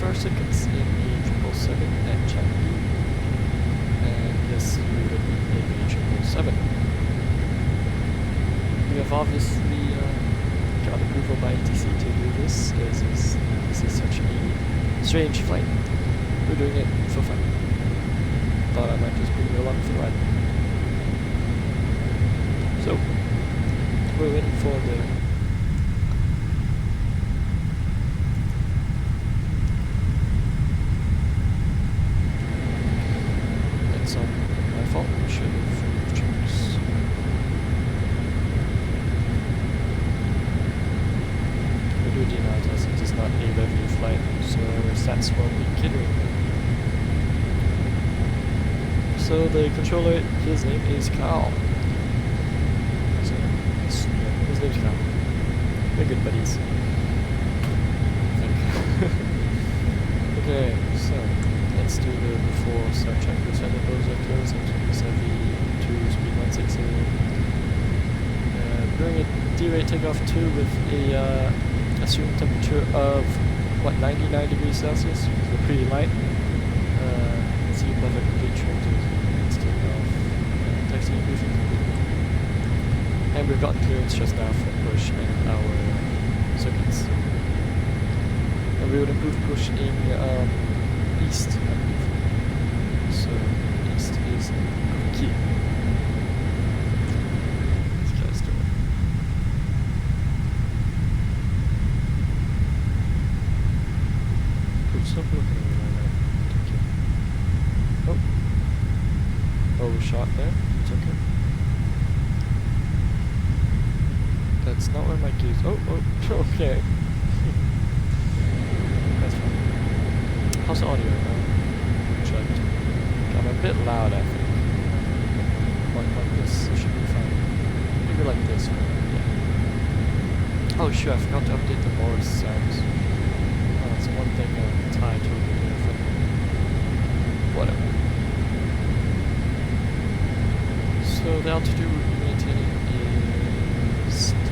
our circuits in a 777 at Changi, and yes, we would need a 777. We have obviously got approval by ATC to do this, as this is such a strange flight. We're doing it for fun. Thought I might just bring you along for the ride. So, we're waiting for the that's on my fault. I should have removed triggers. We do deny test, it is not a revenue flight, so stats won't be catering. So the controller, his name is Carl. So his name's Carl. We're good buddies. Okay, so let's do the before start check. Which end of those are closed and to speed 16. Doing a D-rate takeoff 2 with a assumed temperature of what, 99 degrees Celsius. So pretty light. Let's see above a complete trim to take off. Taxi briefing complete. And we've gotten clearance just now for push and our circuits. And we would improve push in east, I believe. So east is key. These guys do it. Good, stop looking at me like that. Thank you. Oh. Overshot there. It's okay. That's not where my key is. Oh, okay. That's fine. How's the audio now? Checked. I'm a bit loud, I think. Like this should be fine. Maybe like this. Yeah. Oh, sure, I forgot to update the Morris sounds. Oh, that's one thing Ty told me to do. Whatever. So the altitude we'll be maintaining is 2,000.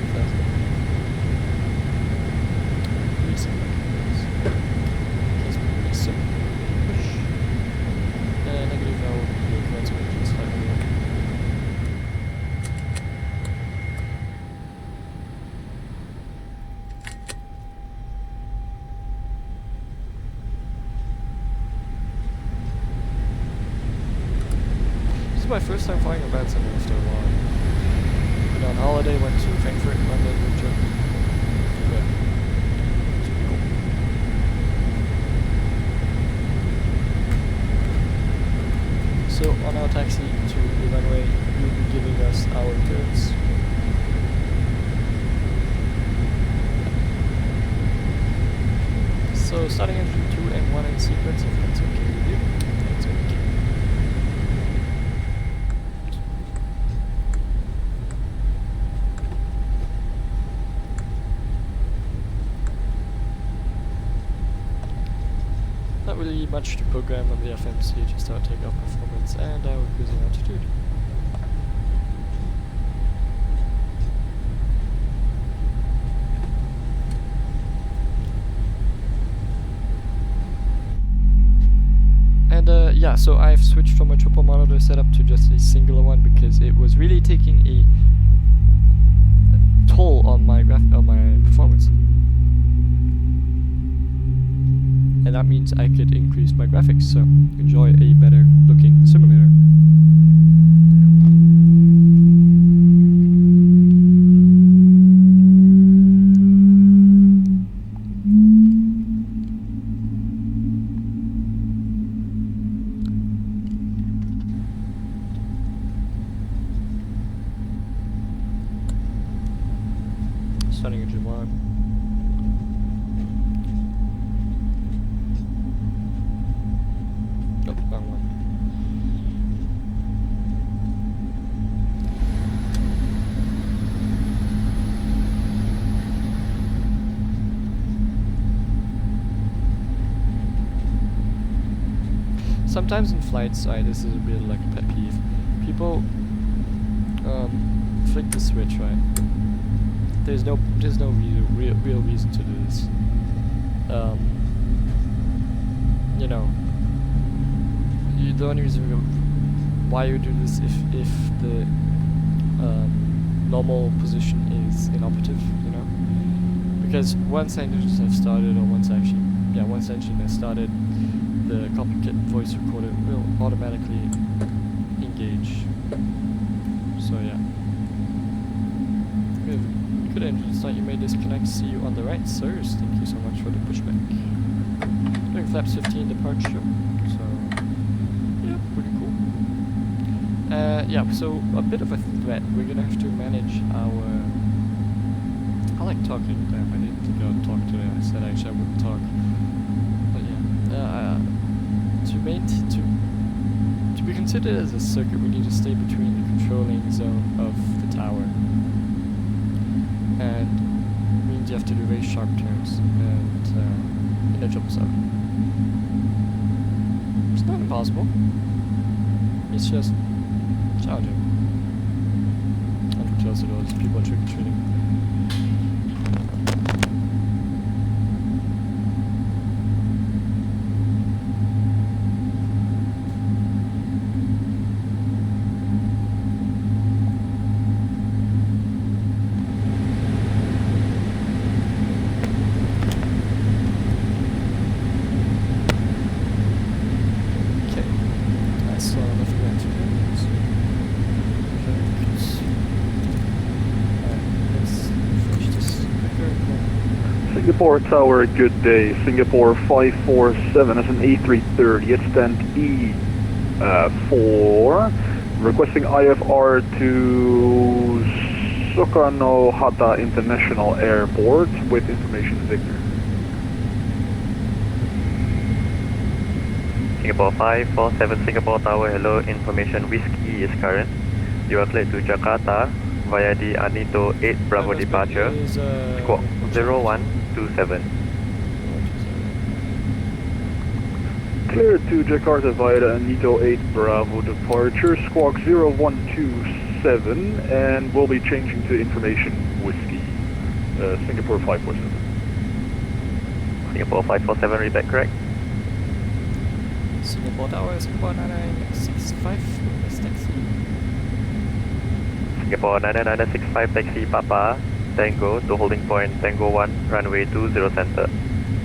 So push. And negative L will be the correct engine slightly. This is my first time flying a Vatsim after a while. Been on holiday, went to Frankfurt, London, and Germany. Yeah. It's pretty cool. So on our taxi to the runway, you'll be giving us our clearance. So starting engine 2 and 1 in sequence, if that's okay with you. That's okay. Not really much to program on the FMC, just our takeoff performance and our cruising altitude. And yeah, so I've switched from a triple monitor setup to just a singular one because it was really taking a toll on my performance. And that means I could increase my graphics, so enjoy a better looking simulator. Starting engine 1. Sometimes in flights, this is a bit like a pet peeve. People flick the switch, right? There's no real reason to do this. you know, the only reason why you do this if the normal position is inoperative, you know, because once engines have started, or once engine has started, the cockpit voice recorder will automatically engage. So yeah, good engine start. You may disconnect. See you on the right, sirs. Thank you so much for the pushback. Doing flaps 15 departure. So yeah, pretty cool. Yeah, so a bit of a threat. We're gonna have to manage our. I like talking. Damn, I need to go and talk today. I said actually I wouldn't talk, but yeah. To be considered as a circuit, we need to stay between the controlling zone of the tower, and it means you have to do very sharp turns and in a jump zone. It's not impossible. It's just challenging. And for close the doors, people are trick-or-treating. Singapore Tower, good day. Singapore 547 is an A330 at stand E4. Requesting IFR to Soekarno-Hatta International Airport with information Victor. Singapore 547 Singapore Tower, hello, information Whiskey is current. You are cleared to Jakarta via the Anito 8 Bravo departure, squawk 0127. Cleared to Jakarta via the Anito 8 Bravo departure, squawk 0127, and we'll be changing to information Whiskey, Singapore 547. Singapore 547, read back correct. Singapore Tower, Singapore 9965, request taxi. Singapore 9965, taxi Papa, Tango to holding point Tango 1, runway 20 center.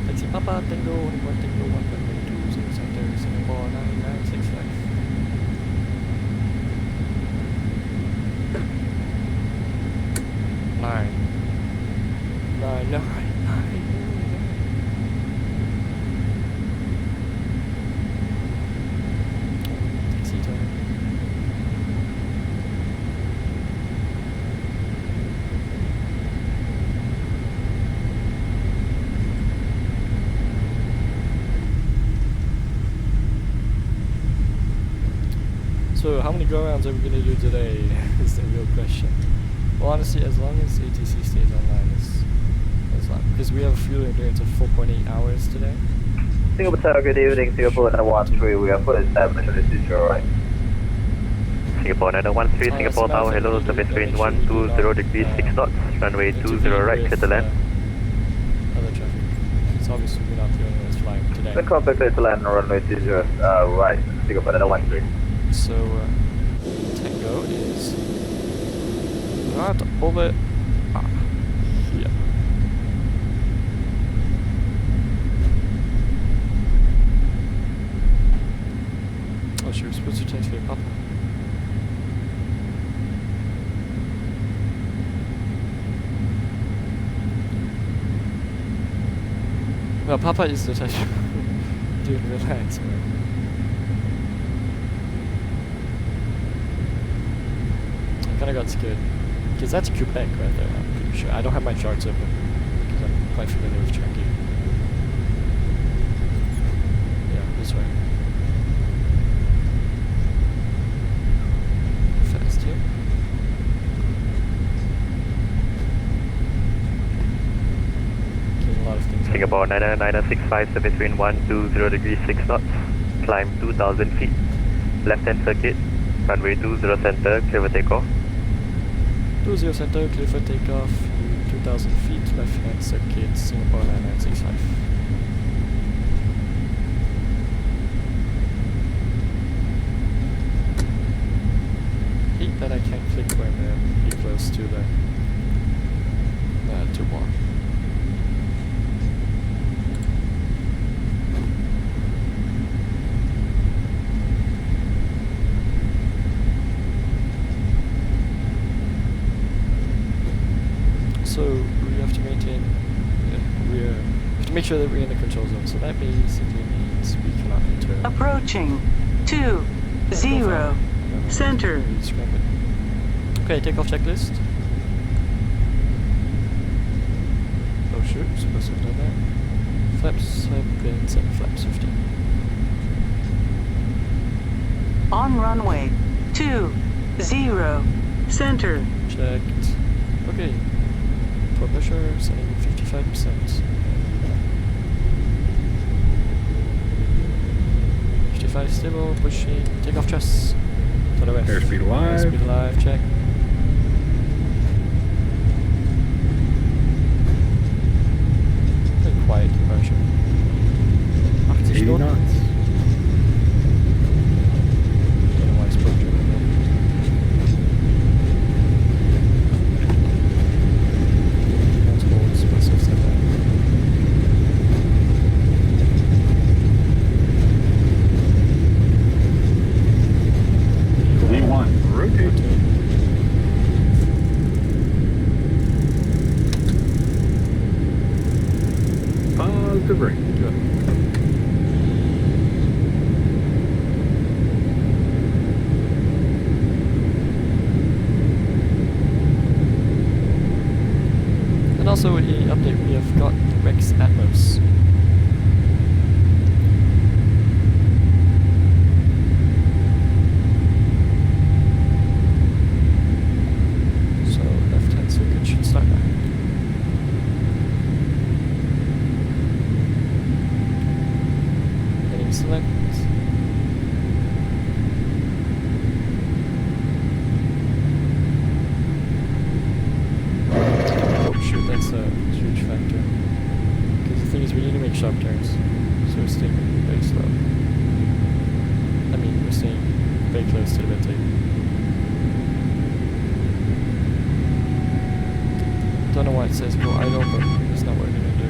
Taxi Papa, Tango, holding point Tango 1, runway 20 center, Singapore 9965. Nine. Taxi time. So how many go-rounds are we going to do today is the real question. Well, honestly, as long as ATC stays online, is long. Because we have a fuel endurance of 4.8 hours today. Singapore Tower, good evening. Singapore 913, we are fully established on this is alright. Singapore 913, Singapore Tower, hello, service wind 120 degrees 6 knots, runway 20 right, clear to land. Other traffic. It's obviously we're not the only ones flying today. The compact clear to land on runway 20 right, Singapore 913. So, Tango is not over here. Oh, she was supposed to taxi a Papa. Well, Papa is the type dude, relax, man. I got scared because that's Quebec right there. I'm pretty sure. I don't have my charts open because I'm quite familiar with Changi. Yeah, this way. Fast here. Okay, a lot of things. Singapore 965, service wind 120 degrees 6 knots, climb 2000 feet, left hand circuit, runway 20 center, clear for takeoff. 20 center, clear for takeoff, 2000 feet, left hand circuit, Singapore 9965. that I can't click when be close to the wall. So we have to maintain, we have to make sure that we're in the control zone. So that basically means we cannot enter. Approaching 2 0 center. Scrap it. Okay, takeoff checklist. Oh shoot, supposed to have done that. Flaps have been set to flaps 15. On runway 2 0 center. Checked. Okay. Port pressure setting 55%. 55 stable, pushing, takeoff thrust. To the west. Airspeed alive. Airspeed alive, check. Very quiet departure. 80 knots. knots. Don't know why it's broken. V1, rotate. Positive ring. Good. And also with the update we have got Rex Atmos. So left-hand circuit should start now. Heading select. Oh shoot, that's a huge factor. Because the thing is we need to make sharp turns. So we're staying very slow. I mean, we're staying very close to the vent tape. Don't know why it says go idle, but it's not what we're gonna do.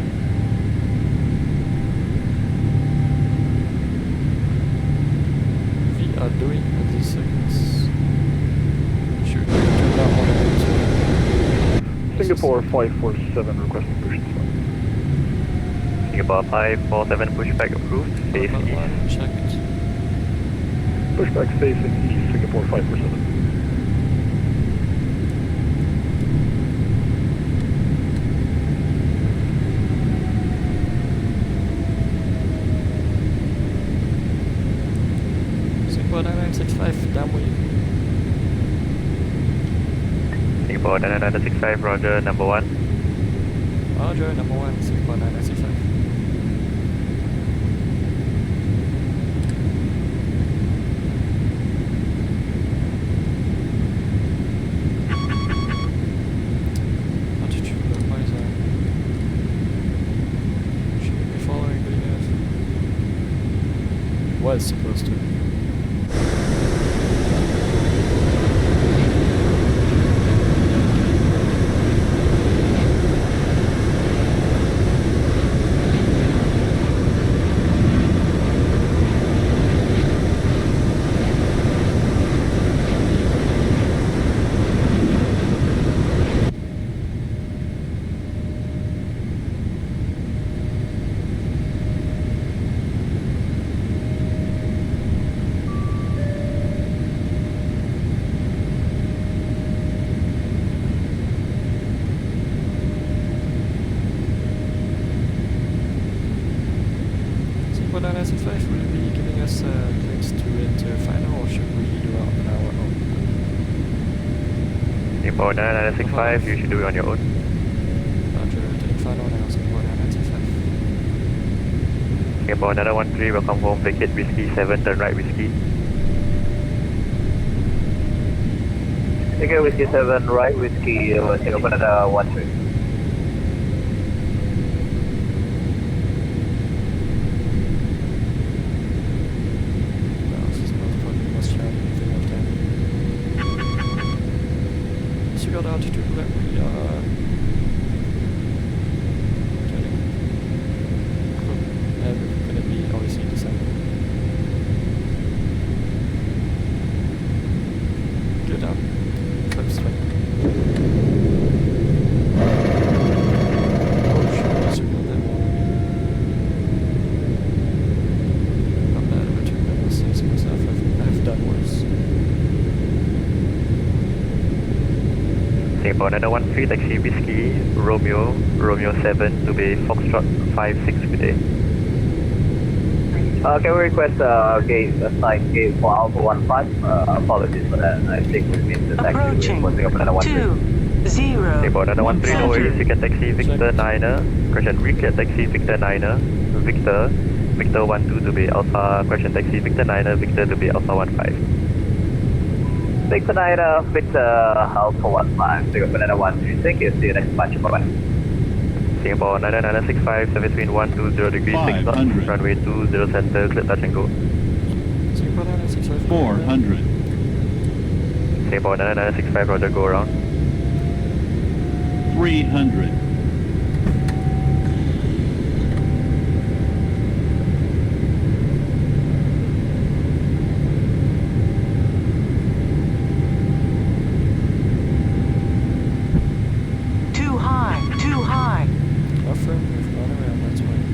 We are doing at least seconds. Shoot, we can turn that one into Singapore 547 requesting push and start. Singapore 547 pushback approved. Face Another east. one checked. Pushback facing east, Singapore 547. Singapore 9965, downwind. Singapore 9965, roger, number 1. Roger, number 1, Singapore 9965. Altitude advisor. Should be following, but yes. Was supposed to. Singapore 9965 will be giving us clearance to enter final, or should we do it on our own? Singapore 9965, you should do it on your own. Roger, taking final now, Singapore 9965. Singapore 913, welcome home, vacate whiskey 7, turn right whiskey. Take care, Whiskey 7, right Whiskey, Singapore 13. No, this is not fucking much time, anything left hand. got altitude that we are getting. And we're going to be obviously descending. Good up. Clip straight. Oh shit, disregard that one. I'm bad at return that mistakes myself. I've done worse. Singapore another 13 taxi whiskey Romeo 7 to be Foxtrot 56 good day. Can we request gate, a side gate for Alpha 15? Apologies for that. I think we missed the taxi. Approaching. We're Singapore another 13. 0. Singapore another 13 no worries, you can taxi Victor 9er, question Rick taxi Victor 9er, Victor 12 to be Alpha, question taxi Victor 9er, Victor to be Alpha 15. Victor 9, Victor Alpha 15, Singapore another 13. Thank you. See you next batch. Bye-bye. Singapore 965, service wind 120 degrees 6 knots, 500. runway 20 center, clear touch and go. Singapore 965. 400. Singapore 965, roger, go around. 300. Too high. Too high. Affirm, we've gone around, that's fine.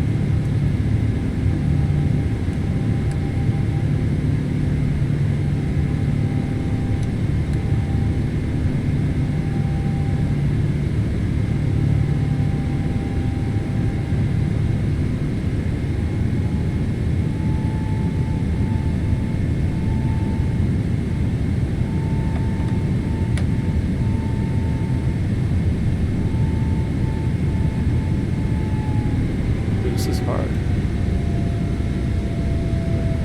This is hard.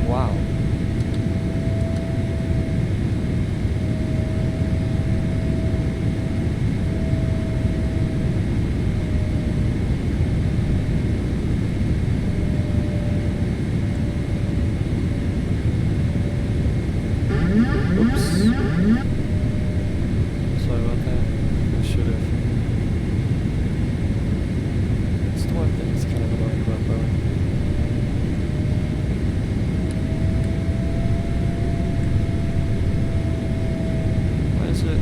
Wow. Oops. Sorry about that. I should have. It's the one thing that's kind of annoying about Boeing. Why is it?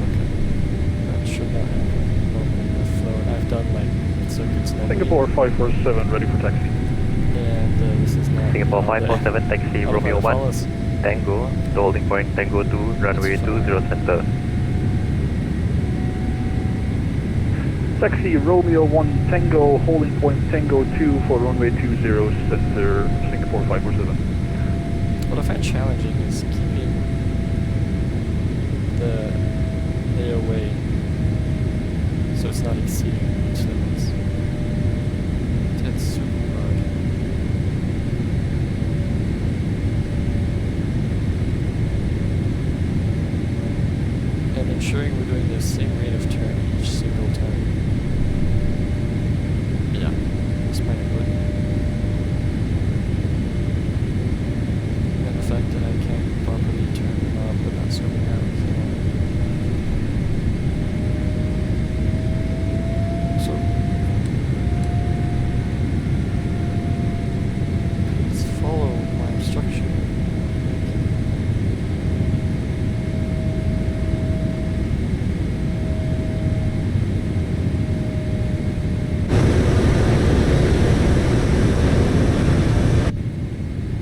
Okay. That should not happen normally with flow. I've done like circuits normally. Singapore 547, ready for taxi. And this is not. Singapore 547, taxi Romeo 1, Tango, the holding point Tango 2, runway 20 center. Taxi Romeo 1 Tango, holding point Tango 2 for runway 20 center, Singapore 547. What I find challenging is keeping the AOA so it's not exceeding pitch limits. That's super hard. And ensuring we're doing the same rate of turn each single time. Yeah, that's my input. And the fact that I can't properly turn them up without zooming out. So, please follow my instruction.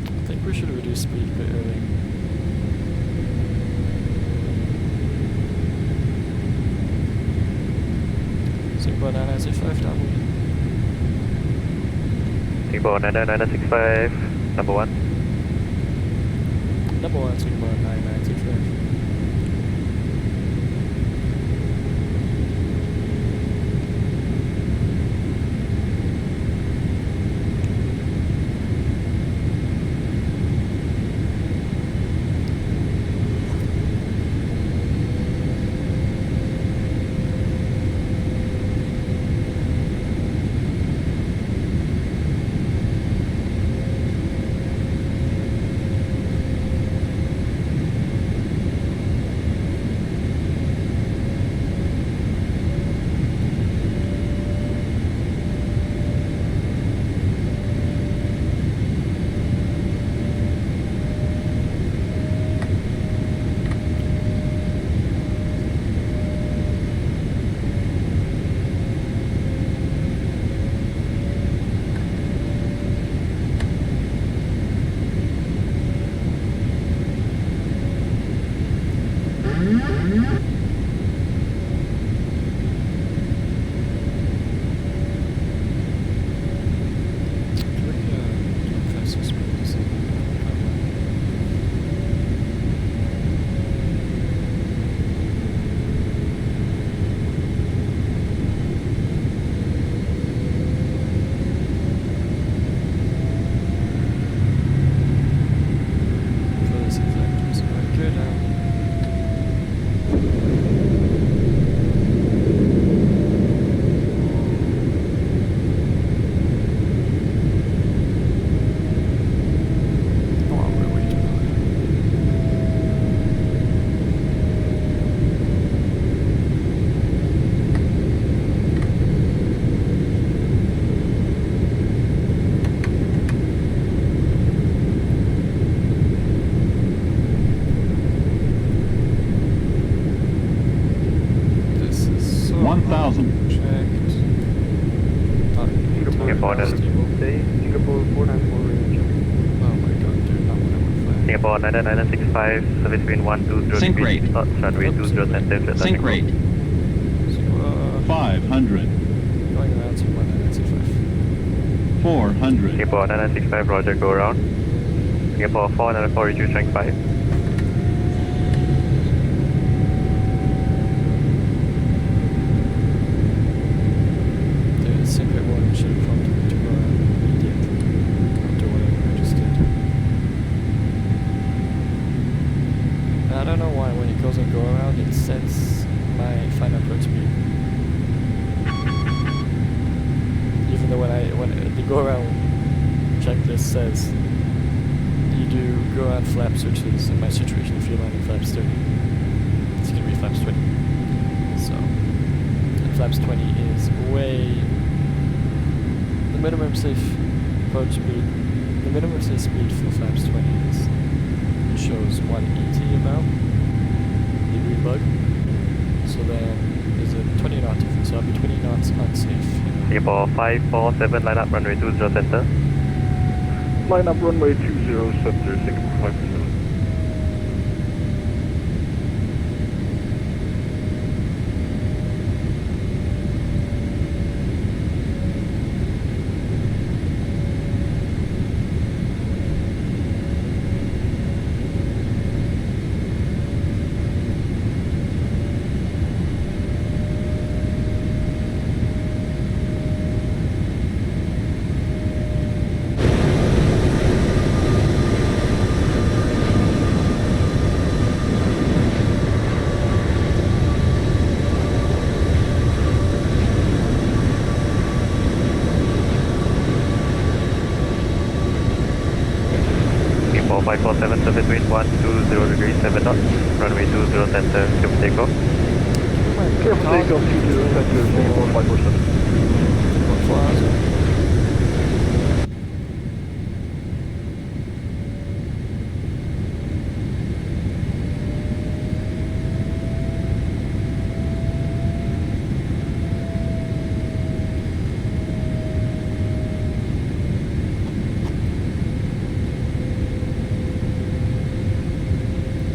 I think we should reduce speed a bit early. Singapore 965 downwind. Singapore 965, number 1. Number 1 Singapore 9965. Singapore 965, service between 120 Sync degrees rate. knots, runway 20 center. Sync rate. 500. Going around to 1965. 400. Singapore 9965, roger, go around. Singapore 494, reduce rank 5. The secret one should have prompted me to go around immediately after whatever I just did. I don't know why when it goes and go around it sets my final approach speed. Even though when the go around checklist says you do go around flap switches, in my situation if you're landing flaps 30, it's gonna be flaps 20. So and flaps 20 is way the minimum safe approach speed. The minimum safe speed for flaps 20 is shows 180 about the green bug. So then there's a 20 knot difference. So I'll be 20 knots unsafe. Singapore 547, line up runway 20 center. Line up runway 20 center, Singapore 547. Singapore 547, service between 120 degrees 7 knots, runway 20 center, careful takeoff. Careful takeoff 20 center, Singapore 547. 4 hours.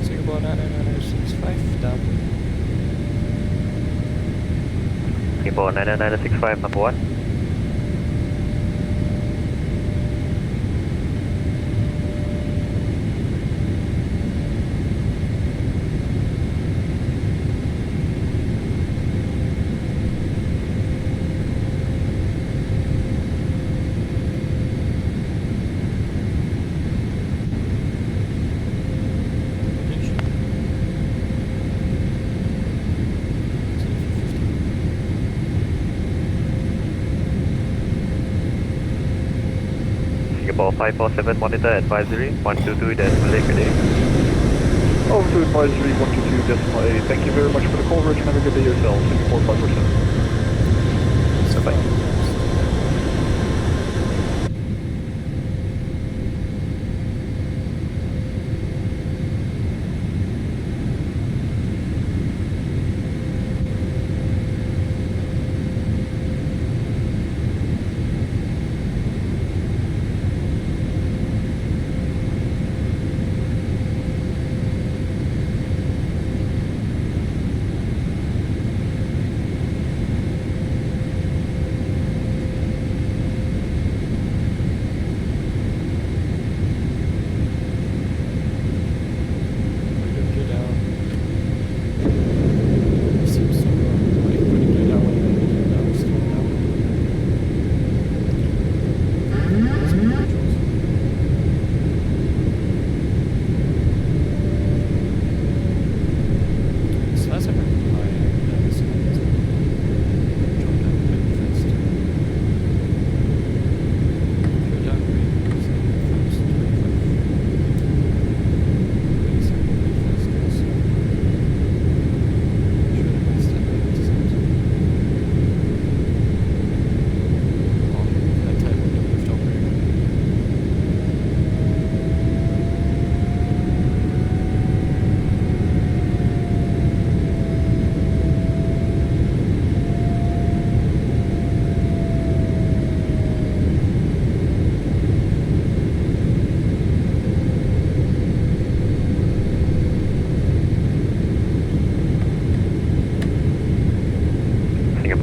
Singapore 99965 down. Singapore 99965, number 1. Singapore 547, monitor advisory 122 decimal 8, good day. Over to advisory 122 decimal 8. Thank you very much for the coverage and have a good day yourself. Singapore 547. So bye.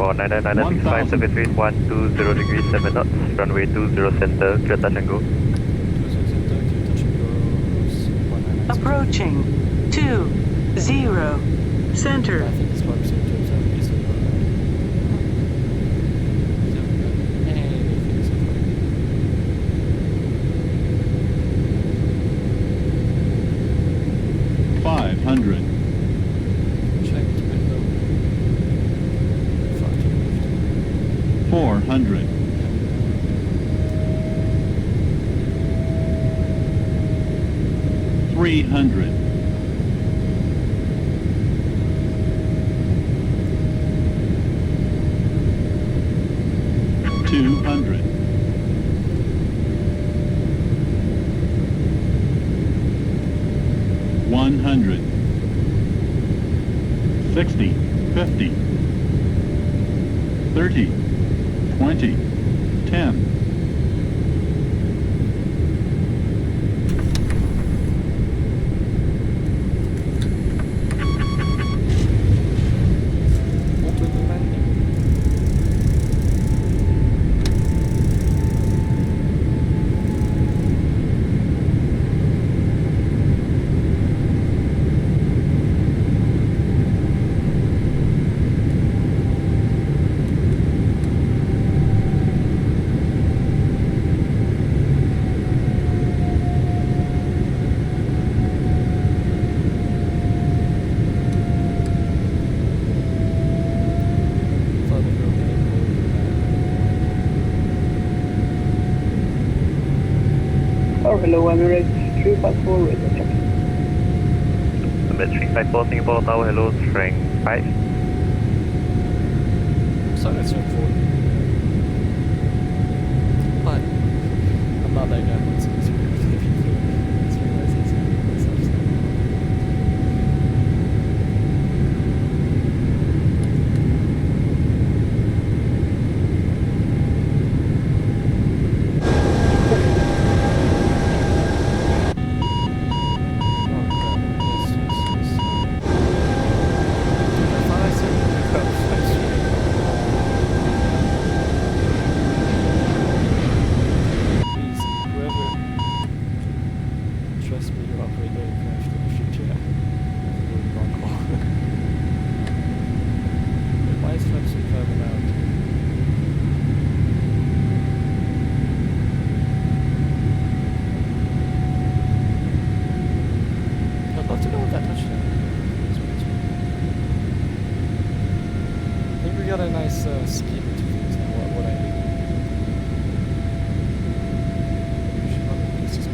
Singapore 99965, surface wind 120 degrees 7 knots, runway 20 center, clear touch and go. Approaching 20 center. I think it's probably so to east of anything so far. 500. Check to window. 400. 300. 200. 100. 60. 50. 30. 20. 10. Open the landing. Oh, hello, Emirates 354, radio check. Emirates 354 Singapore Tower, hello, strength 5. So that's straightforward. But I'm not that guy once it's trust me, you operate the aircraft in the future. Really wrong call. Wait, why is Vatsim driving out? I'd love to know what that touchdown is. I think we got a nice scheme to things now, what I need. We should probably use this guy.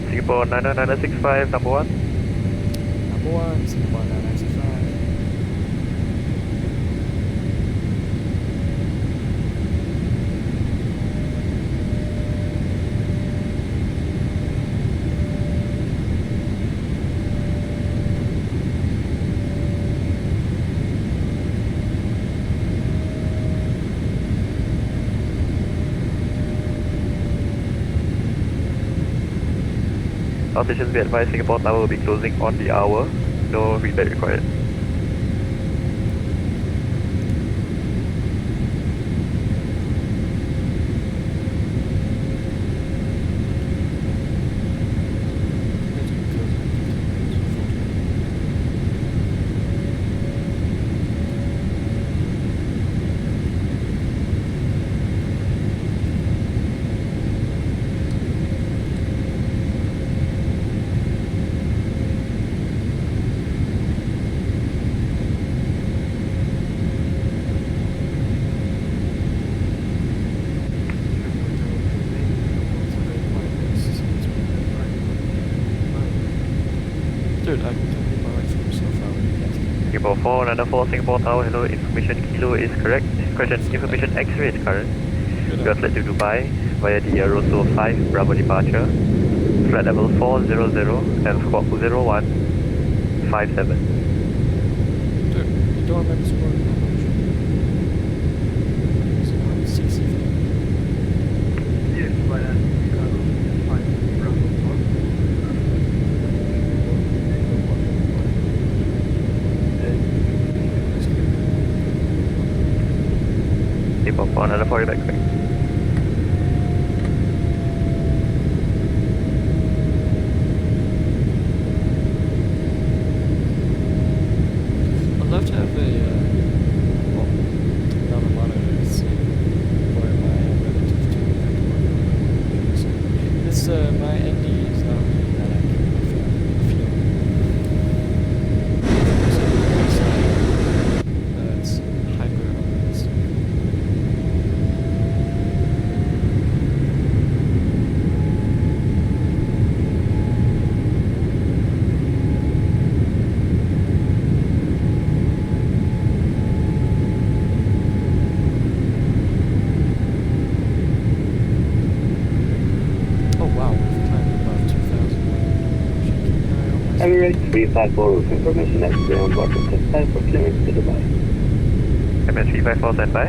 Singapore 99965, number 1. Number 1, Singapore 995. All stations be advised, Singapore Tower will be closing on the hour. No feedback required. Dude, I can keep my right foot so far. Singapore 4, another 4, Singapore Tower, hello, information kilo is correct. Question, information X-ray is current. Good. We are fled to Dubai via the Rosso 5 Bravo departure. Flight level 400 and squawk 0157. Dude, you don't remember scoring that much. So now it's 60. Yes, by that, Chicago 5 Bravo 4. Keep up on another 40 back quick. I'd love to have a, well, another monitor to see where my relative to the This, my ND is not really that accurate, I feel. It's hyper unrealistic. Oh wow, we've climbed above 2,000. Emirates 354 with information necessary on board and set time for clearance to Dubai. Emirates 354 standby.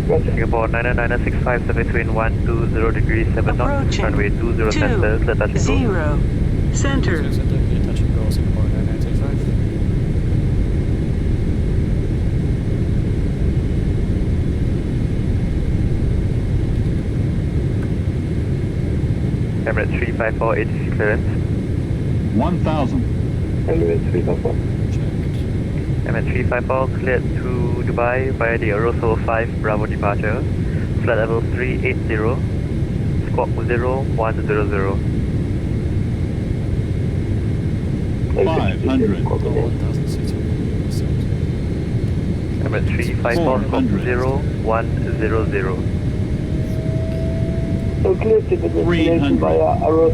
Roger. Singapore 99965 between 120 degrees 7 knots. Approaching. Runway 20 center, clear touch and go. 0 center. So definitely touch and go, Singapore 9965. Emirates 354 ATC clearance. 1,000. Emirates 354. Checked. Emirates 354 cleared to Dubai via the Aroso 5 Bravo departure. Flight level 380. Squawk 0100. 500. Oh, 1,600%. Emirates 354 squawk 0100. So clear to the destination 300. via Aros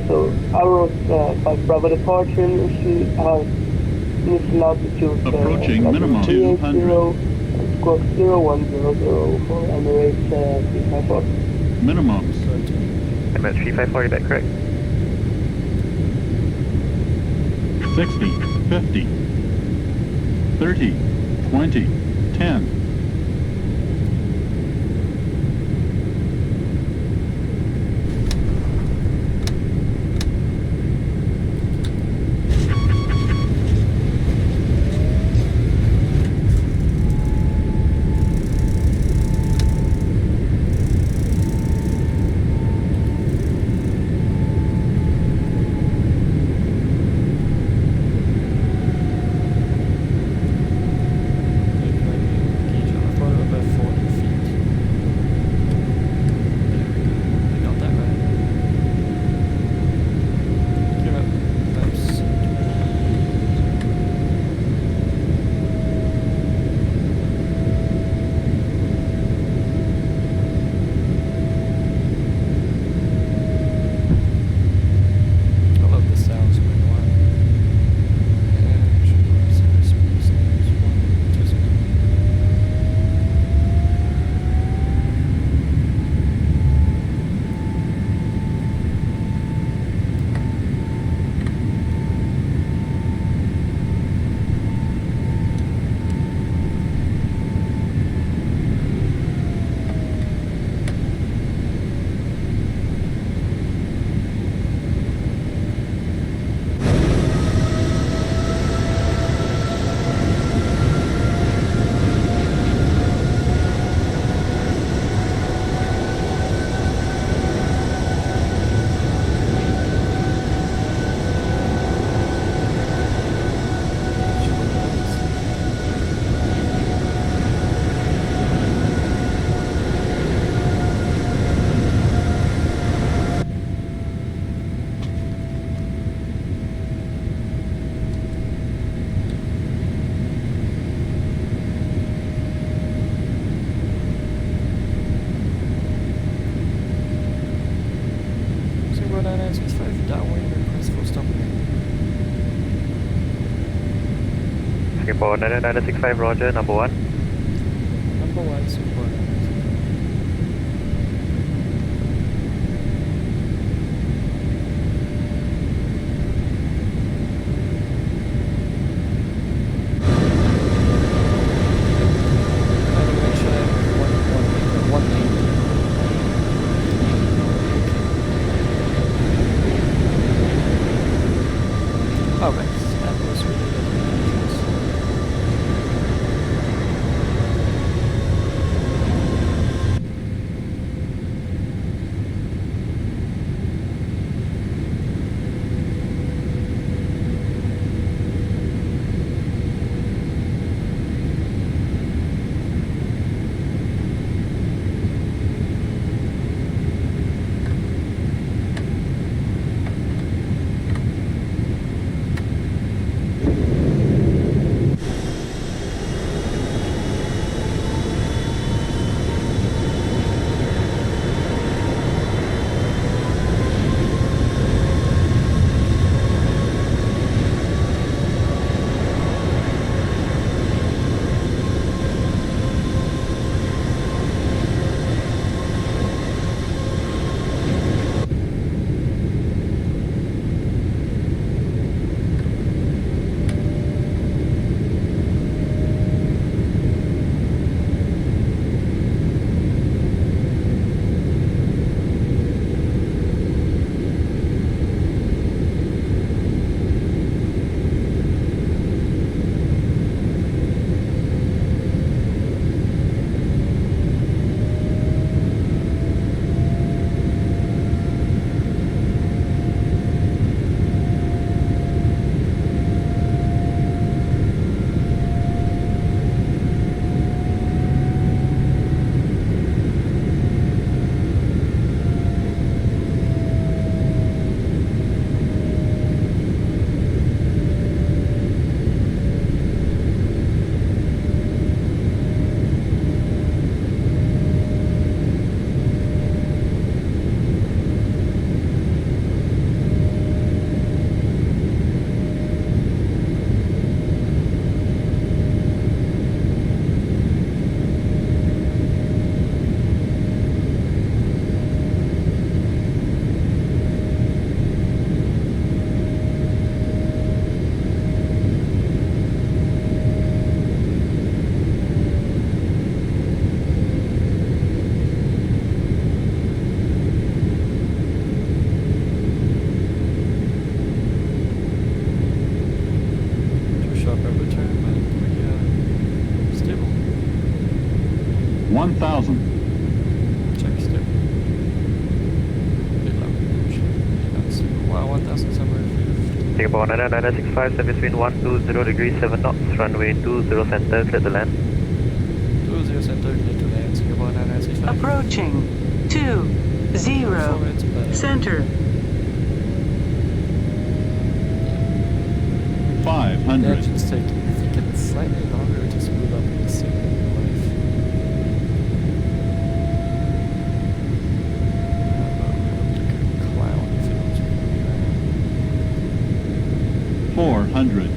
5 Bravo departure, initial altitude Approaching minimum 200. squawk 0100 for Emirates 354. Minimums. Emirates 354, is that correct? 60, 50, 30, 20, 10. Singapore 99965, roger, number 1. Number 1, Singapore 99965. Singapore 96965, service wind 120 degrees 7 knots, runway 20 center, clear to land. 20 center, clear to land. Singapore 9965. Approaching 20 Performance better. center. 500. The engine's taking slightly longer to spool up in sync in real life. Like a clown if it was moving around. 400.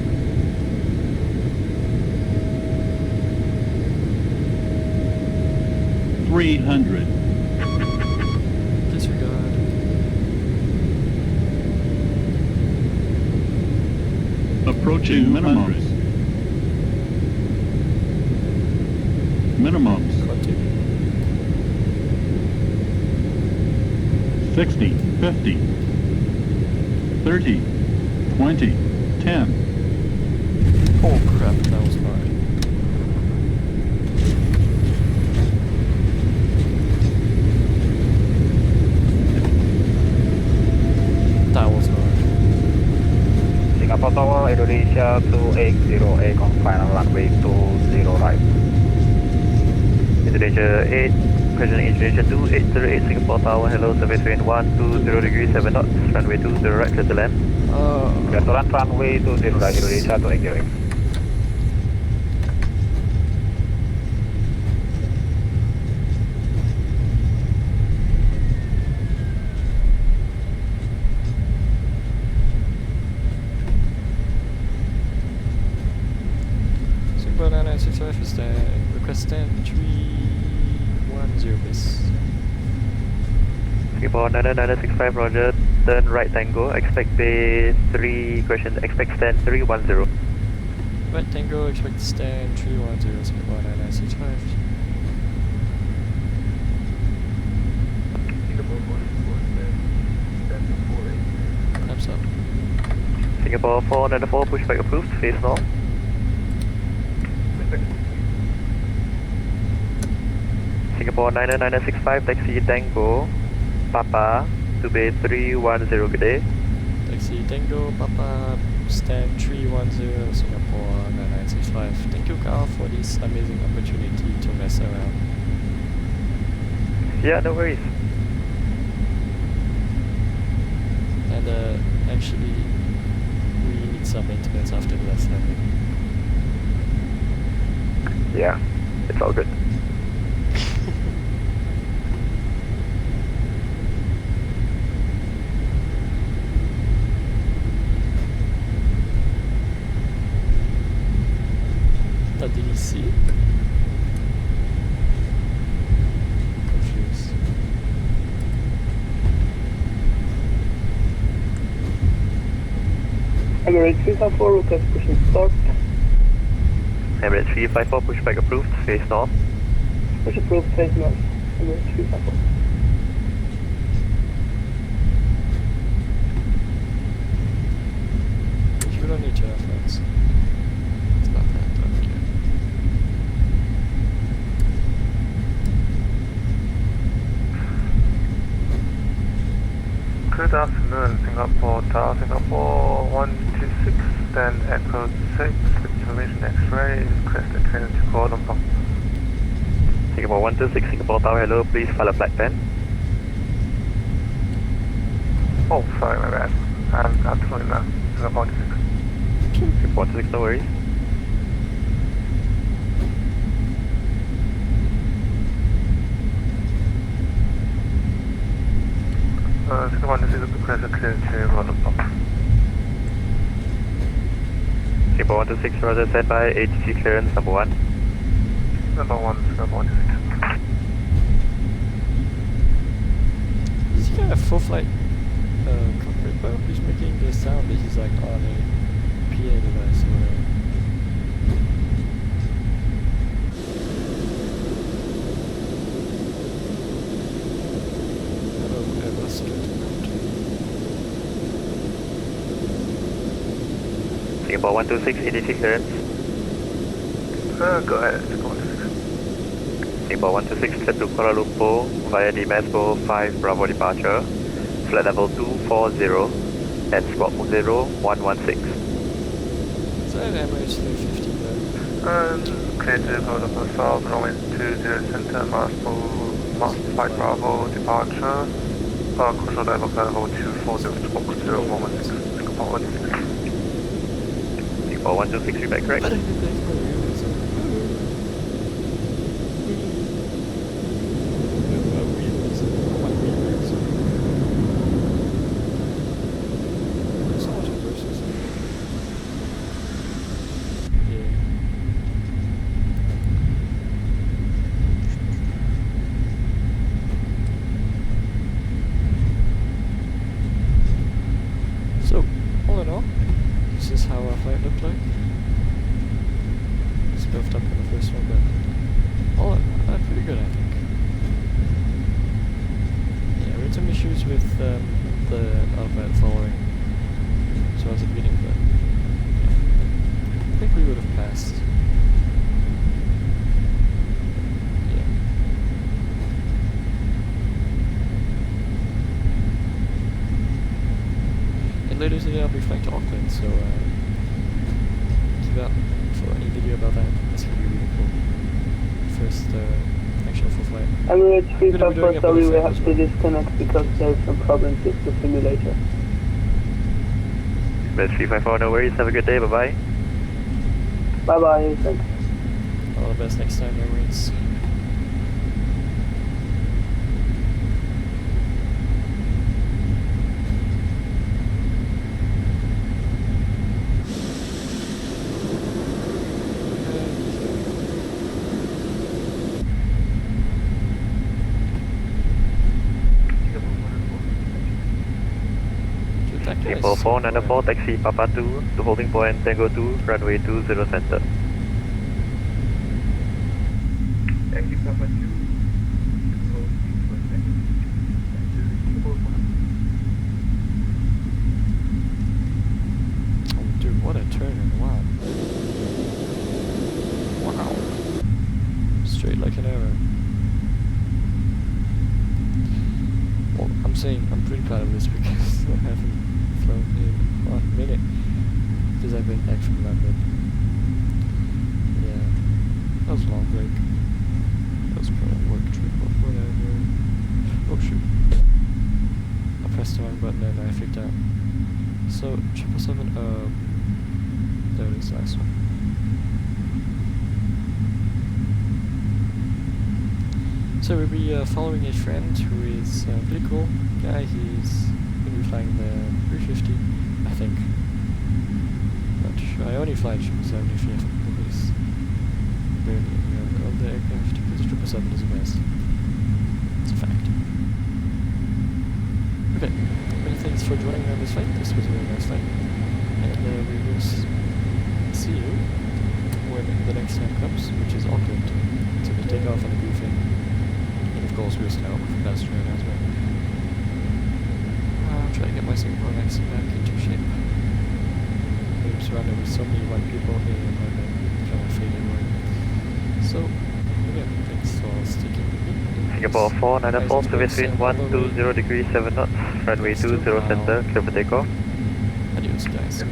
300. Disregard. Approaching minimums. Minimums. Continue. 60, 50, 30, 20, 10. Oh crap, that was hard. That was hard. Singapore Tower, Indonesia 280, on final runway 20 right. Indonesia 8, present Indonesia 2808, Singapore Tower, hello, surface wind 120 degrees 7 knots, runway 20 right, clear to land. Clear to land, runway 20 right, Indonesia 280. Singapore 9965 is request stand 310 please. Singapore 96965, roger, turn right tango, expect bay 3, question, expect stand 310. Right Tango, expect to stand 310, Singapore 9965. Time's up. Singapore 494, pushback approved, face north. Singapore 96965, taxi Tango, Papa, to bay 310, good day. Taxi Tango, Papa, stand 310, Singapore 9965. Thank you, Carl, for this amazing opportunity to mess around. Yeah, no worries. And actually, we need some maintenance after the last landing. Yeah, it's all good. What did he see? Confused. Emirates 354, request pushing start. Emirates 354, pushback approved, face north. Push approved, face north. Emirates 354. You don't need to have friends. It's not that tough yet. Good afternoon, Singapore Tower, Singapore 126, stand Echo 6, information X-ray, requested train to Kuala Lumpur. Singapore 126, Singapore Tower, hello, please file a flight plan. Oh, sorry, my bad. I'm absolutely not. Singapore 126. Singapore 126, no worries. Singapore 126, requested train to Kuala Lumpur. Singapore 126, roger, stand by, ATC clearance number 1. Number 1, Singapore 126. Does he got a full flight cockpit, bro? He's making the sound that he's like on a PA device or whatever. Hello, Airbus 229. Singapore 126, ATC clearance. Go ahead, Singapore 126. Singapore 126, clear to Kuala Lumpur via the Masbo 5 Bravo departure. Flight level 240. at squawk 0116. So Emirates 350 there. Clear to go to the south, runway 20 center, Mars Flight Bravo, departure. Control level level 240, squawk 0116, Singapore 126. Singapore 126, feedback correct. I don't think there's no reason. So much versus. Yeah. So, all in all, this is how our flight looked like. Stuffed up in the first one, but all in all, pretty good, I think. Yeah, we had some issues with the autopilot following, so I was beginning, but yeah. I think we would have passed. Yeah. And later today I'll be flying to Auckland, so keep out for any video about that. That's gonna be really cool. First actual full flight. Emirates I'm gonna be doing 354, a sorry, we bit of have that to as well. disconnect because there's some problems with the simulator. Emirates 354, no worries, have a good day, bye bye. Bye bye, thanks. All the best next time, Emirates. Singapore 494, taxi Papa 2 to holding point Tango 2, runway 20 center. Taxi Papa 2. Oh, dude, what a turn and wow. Wow. Straight like an arrow. Well, I'm saying I'm pretty proud of this because I haven't flown in a minute because I've been back from London. Yeah, that was a long break. That was for a work trip or whatever. Oh shoot. I pressed the wrong button and I freaked out. So, 777, there it is, last one. So we'll be following a friend who is pretty cool guy. He's going to be flying the 350, I think. Not sure. I only fly 777 because barely any of the aircraft. Because the 777 is the best. It's a fact. Okay. Many thanks for joining me on this flight. This was a very nice flight. And we will see you when the next time comes, which is Auckland. So we take off on the briefing. Of course, we're still with passenger announcement. I'll try to get my Singapore accent back into shape. I'm surrounded with so many white people here in London, kind of faded away. So, again, thanks for sticking with me. Singapore 494, service wind 120 degrees 7 knots, runway 20 center, clear for takeoff. Adios, guys.